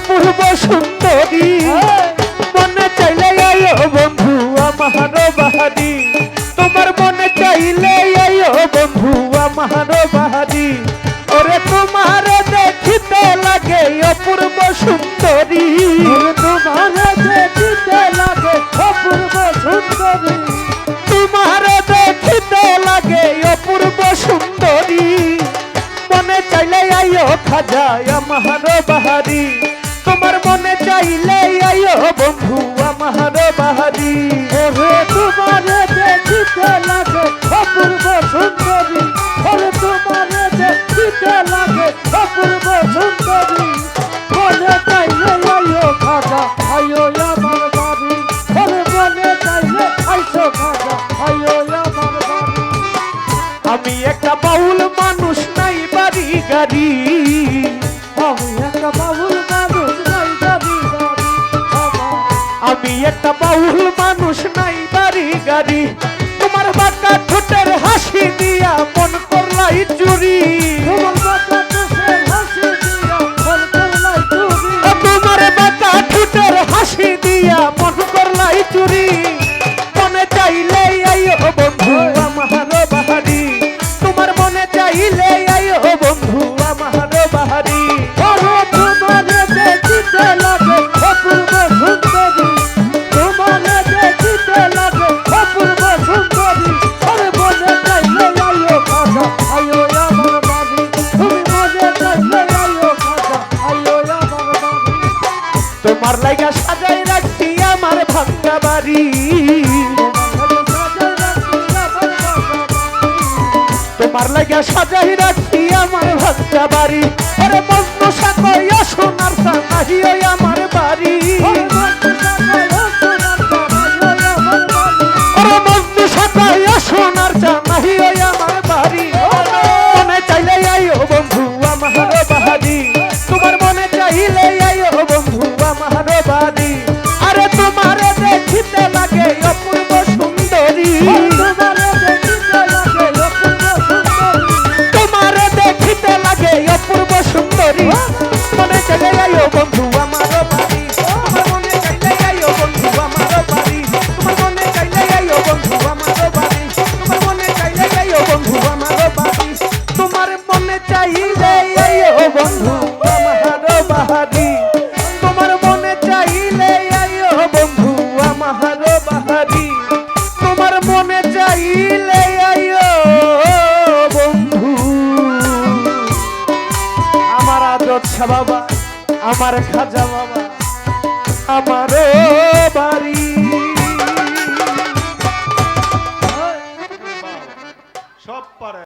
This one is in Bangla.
অপূর্ব সুন্দরী মনে চাইলে আয়ো বন্ধু আমার বাহারি তোমার মনে চাইলে আয়ো বন্ধু আমার বাহারি ওরে তোমার দেখিতে লাগে অপূর্ব সুন্দরী তোমার দেখিতে লাগে অপূর্ব সুন্দরী তোমার দেখিতে লাগে অপূর্ব সুন্দরী মনে চাইলে আয়ো খাজা আমার বাহারি তোমার মনে চাইলে আয়ো বন্ধু আমার বাহারি ওরে তোমার দেখিতে লাগে অপূর্ব সুন্দরী ওরে তোমার দেখিতে লাগে অপূর্ব সুন্দরী মনে চাইলে আয়ো খাজা আয়ো আমার বাড়ি ওরে মনে চাইলে আইসো খাজা আয়ো আমার বাড়ি আমি একটা বাউল মানুষ নাই বাড়ি গাড়ি আমি একটা বাবুল মানুষ নাই গাড়ি গাড়ি আমি একটা বাউল মানুষ নাই বাড়ি গাড়ি তোমার বাঁকা ঠোঁটের হাসি দিয়া মন করলাই চুরি তোমার বাঁকা ঠোঁটের হাসি দিয়া মন করলাই চুরি তোমার বাঁকা ঠোঁটের হাসি দিয়া মন করলাই চুরি মনে চাইলে আইও বন্ধু আমার বাহারি তোমার মনে চাইলে আইও বন্ধু আমার বাহারি ওরে তোমার দেখিতে লাগে অপূর্ব সুন্দরী তোমার দেখিতে লাগে অপূর্ব সুন্দরী ওরে মনে চাইলে আয়ো খাজা আয়ো আমার বাড়ি তুমি মনে চাইলে আয়ো খাজা আয়ো আমার বাড়ি তোমার লাইগা সাজাই রাখছি আমার ভাঙ্গা বাড়ি তোমার লাইগা সাজাই রাখছি আমার ভাঙ্গা বাড়ি আরে মজনু সাকইয়া সোনার সানাহি আমার বাড়ি আরে মজনু সাকইয়া সোনার চানাহি আমার বাড়ি মনে চাইলে আইও বন্ধু আমার বাড়ি তোমার মনে চাইলে আইও বন্ধু আমার বাড়ি আরে তোমার দেখিতে লাগে অপূর্ব সুন্দরী তোমার দেখিতে লাগে অপূর্ব সুন্দরী মনে চাইলে আইও বন্ধু আমার বাড়ি তোমার মনে চাইলে আইও বন্ধু আমার বাড়ি তোমার মনে চাইলে আইও বন্ধু আমার বাড়ি তোমার মনে চাইলে আইও বন্ধু আমার বাড়ি তোমার মনে চাইলে আইও বন্ধু আমার বাড়ি তোমার মনে চাইলে আইও বন্ধু আমার বাড়ি তোমার মনে চাইলে আইও বন্ধু আমার আদর বাবা আমার খাজা বাবা আমার বাড়ি সব পারে।